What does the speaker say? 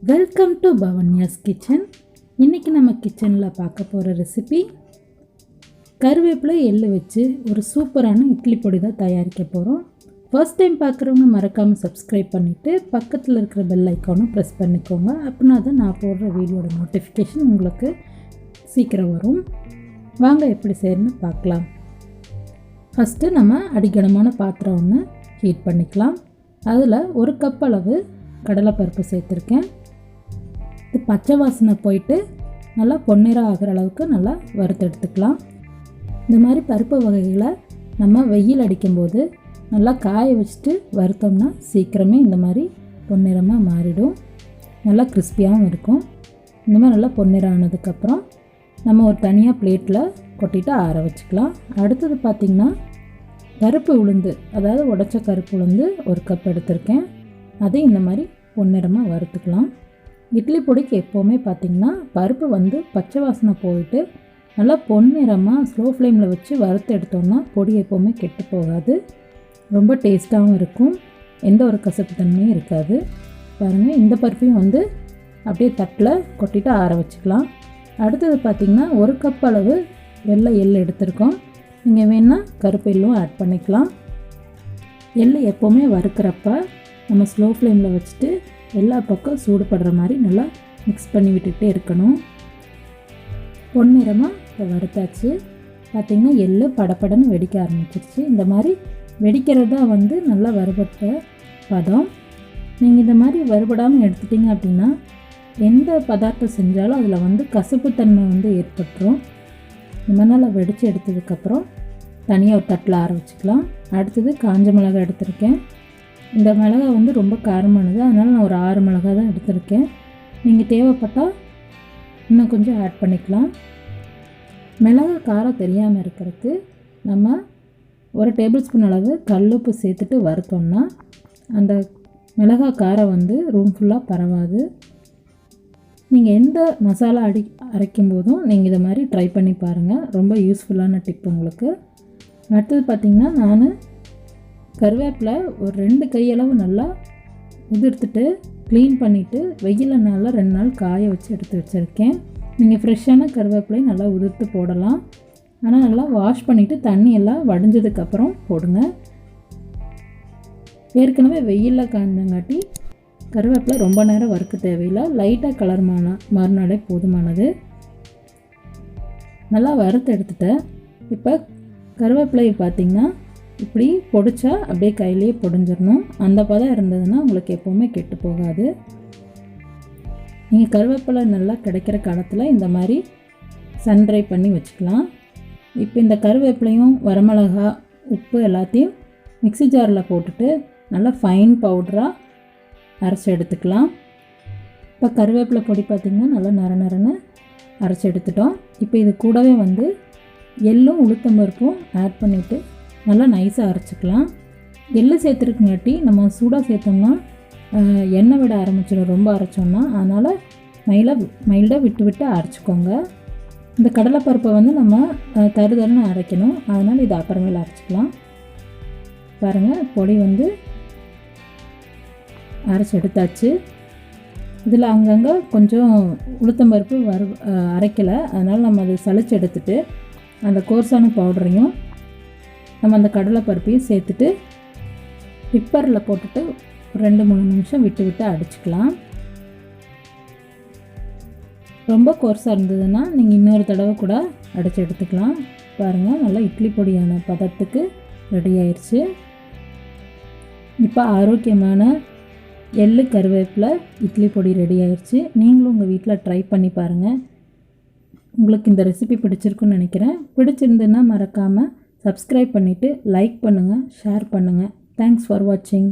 Welcome to பவன்யாஸ் kitchen. இன்றைக்கி நம்ம கிச்சனில் பார்க்க போகிற ரெசிபி கருவேப்பிலை எள்ளு வச்சு ஒரு சூப்பரான இட்லி பொடி தான் தயாரிக்க போகிறோம். ஃபர்ஸ்ட் டைம் பார்க்குறவங்க மறக்காமல் சப்ஸ்கிரைப் பண்ணிவிட்டு பக்கத்தில் இருக்கிற பெல் ஐக்கானும் ப்ரெஸ் பண்ணிக்கோங்க. அப்படின்னா தான் நான் போடுற வீடியோட நோட்டிஃபிகேஷன் உங்களுக்கு சீக்கிரம் வரும். வாங்க எப்படி செய்யணும்னு பார்க்கலாம். ஃபஸ்ட்டு நம்ம அடிக்கனமான பாத்திரம் ஒன்று ஹீட் பண்ணிக்கலாம். அதில் ஒரு கப் அளவு கடலைப்பருப்பு சேர்த்துருக்கேன். இது பச்சை வாசனை போயிட்டு நல்லா பொன்னிறம் ஆகிற அளவுக்கு நல்லா வறுத்து எடுத்துக்கலாம். இந்த மாதிரி பருப்பு வகைகளை நம்ம வெயில் அடிக்கும்போது நல்லா காய வச்சுட்டு வறுத்தோம்னா சீக்கிரமே இந்த மாதிரி பொன்னிறமாக மாறிடும். நல்லா கிறிஸ்பியாகவும் இருக்கும். இந்த மாதிரி நல்லா பொன்னிறம் ஆனதுக்கப்புறம் நம்ம ஒரு தனியாக பிளேட்டில் கொட்டிட்டு ஆற வச்சுக்கலாம். அடுத்தது பார்த்திங்கன்னா கருப்பு உளுந்து, அதாவது உடைச்ச கருப்பு உளுந்து ஒரு கப் எடுத்திருக்கேன். அதை இந்த மாதிரி பொன்னிறமாக வறுத்துக்கலாம். இட்லி பொடிக்கு எப்போவுமே பார்த்திங்கன்னா பருப்பு பச்சை வாசனை போயிட்டு நல்லா பொன்னிறமாக ஸ்லோ ஃப்ளேமில் வச்சு வறுத்து எடுத்தோம்னா பொடி எப்போவுமே கெட்டு போகாது. ரொம்ப டேஸ்ட்டாகவும் இருக்கும். எந்த ஒரு கசப்பு தன்மையும் இருக்காது. பாருங்கள், இந்த பருப்பையும் அப்படியே தட்டில் கொட்டிட்டு ஆற வச்சுக்கலாம். அடுத்தது பார்த்திங்கன்னா ஒரு கப் அளவு வெள்ளை எள்ளு எடுத்திருக்கோம். நீங்கள் வேணால் கருப்பு எள்ளும் ஆட் பண்ணிக்கலாம். எள்ளு எப்போவுமே வறுக்கிறப்ப நம்ம ஸ்லோ ஃப்ளேமில் வச்சுட்டு எல்லா பக்கம் சூடுபடுற மாதிரி நல்லா மிக்ஸ் பண்ணி விட்டுகிட்டே இருக்கணும். பொன்னிறமாக வறுத்தாச்சு. பார்த்திங்கன்னா எள்ளு படப்படன்னு வெடிக்க ஆரம்பிச்சிருச்சு. இந்த மாதிரி வெடிக்கிறது தான் நல்லா வறுபட்ட பதம். நீங்கள் இந்த மாதிரி வறுபடாமல் எடுத்துட்டிங்க அப்படின்னா எந்த பதார்த்தம் செஞ்சாலும் அதில் கசப்புத்தன்மை ஏற்பட்டுரும். இந்த மாதிரி நல்லா வெடித்து எடுத்ததுக்கப்புறம் தனியாக ஒரு தட்டில் ஆற வச்சுக்கலாம். அடுத்தது காஞ்ச மிளகாய் எடுத்திருக்கேன். இந்த மிளகாய் ரொம்ப காரமானது, அதனால் நான் ஒரு 6 மிளகாய் தான் எடுத்திருக்கேன். நீங்கள் தேவைப்பட்டால் இன்னும் கொஞ்சம் ஆட் பண்ணிக்கலாம். மிளகாய் காரம் தெரியாமல் இருக்கிறதுக்கு நம்ம ஒரு டேபிள் ஸ்பூன் அளவு கல்லுப்பு சேர்த்துட்டு வறுத்தோம்னா அந்த மிளகாய் காரம் ரூம் ஃபுல்லாக பரவாது. நீங்கள் எந்த மசாலா அரைக்கும் போதும் நீங்கள் இதை மாதிரி ட்ரை பண்ணி பாருங்கள். ரொம்ப யூஸ்ஃபுல்லான டிப் உங்களுக்கு. அடுத்தது பார்த்திங்கன்னா நான் கருவேப்பிலை ஒரு 2 கையளவு நல்லா உதிர்த்துட்டு க்ளீன் பண்ணிவிட்டு வெயிலில் நல்லா 2 நாள் காய வச்சு எடுத்து வச்சுருக்கேன். நீங்கள் ஃப்ரெஷ்ஷான கருவேப்பிலை நல்லா உதிர்த்து போடலாம். ஆனால் நல்லா வாஷ் பண்ணிவிட்டு தண்ணி எல்லாம் வடிஞ்சதுக்கப்புறம் போடுங்க. ஏற்கனவே வெயிலில் காய்ஞ்சங்காட்டி கருவேப்பிலை ரொம்ப நேரம் வறுக்க தேவையில்லை. லைட்டாக கலர் மாறினாலே போதுமானது. நல்லா வறுத்து எடுத்துட்டேன். இப்போ கருவேப்பிலையை பார்த்திங்கன்னா இப்படி பொடிச்சா அப்படியே கையிலேயே பொடிஞ்சிடணும். அந்த பதம் இருந்ததுன்னா உங்களுக்கு எப்போவுமே கெட்டு போகாது. நீங்கள் கருவேப்பிலை நல்லா கிடைக்கிற காலத்தில் இந்த மாதிரி சன்ட்ரை பண்ணி வச்சுக்கலாம். இப்போ இந்த கருவேப்பிலையும் வரமிளகா உப்பு எல்லாத்தையும் மிக்ஸி ஜாரில் போட்டுட்டு நல்லா ஃபைன் பவுடராக அரைச்சி எடுத்துக்கலாம். இப்போ கருவேப்பிலை பொடி பார்த்திங்கன்னா நல்லா நரன்னு அரைச்சி எடுத்துட்டோம். இப்போ இது கூடவே எள்ளும் உளுத்தம்பருப்பும் ஆட் பண்ணிவிட்டு நல்லா நைஸாக அரைச்சிக்கலாம். எள்ளு சேர்த்துருக்குங்காட்டி நம்ம சூடாக சேர்த்தோம்னா எண்ணெய் விட ஆரம்பிச்சிடும் ரொம்ப அரைச்சோம்னா. அதனால் மைல்டாக விட்டு அரைச்சிக்கோங்க. இந்த கடலைப்பருப்பை நம்ம தருன்னு அரைக்கணும். அதனால் இது அப்புறமேல அரைச்சிக்கலாம். பாருங்கள், பொடி அரைச்சி எடுத்தாச்சு. இதில் அங்கங்கே கொஞ்சம் உளுத்தம்பருப்பு அரைக்கலை, அதனால் நம்ம அதை சளிச்சு எடுத்துட்டு அந்த கோர்ஸான பவுடரையும் நம்ம அந்த கடலைப்பருப்பையும் சேர்த்துட்டு டிப்பரில் போட்டுட்டு 2-3 நிமிஷம் விட்டு அடிச்சுக்கலாம். ரொம்ப கோர்ஸாக இருந்ததுன்னா நீங்கள் இன்னொரு தடவை கூட அடித்து எடுத்துக்கலாம். பாருங்கள், நல்லா இட்லி பொடியான பதத்துக்கு ரெடி ஆயிடுச்சு. இப்போ ஆரோக்கியமான எள்ளு கருவேப்பிலை இட்லி பொடி ரெடி ஆயிடுச்சு. நீங்களும் உங்கள் வீட்டில் ட்ரை பண்ணி பாருங்கள். உங்களுக்கு இந்த ரெசிபி பிடிச்சிருக்குன்னு நினைக்கிறேன். பிடிச்சிருந்துன்னா மறக்காமல் சப்ஸ்கிரைப் பண்ணிவிட்டு லைக் பண்ணுங்கள், ஷேர் பண்ணுங்கள். தேங்க்ஸ் ஃபார் வாட்சிங்.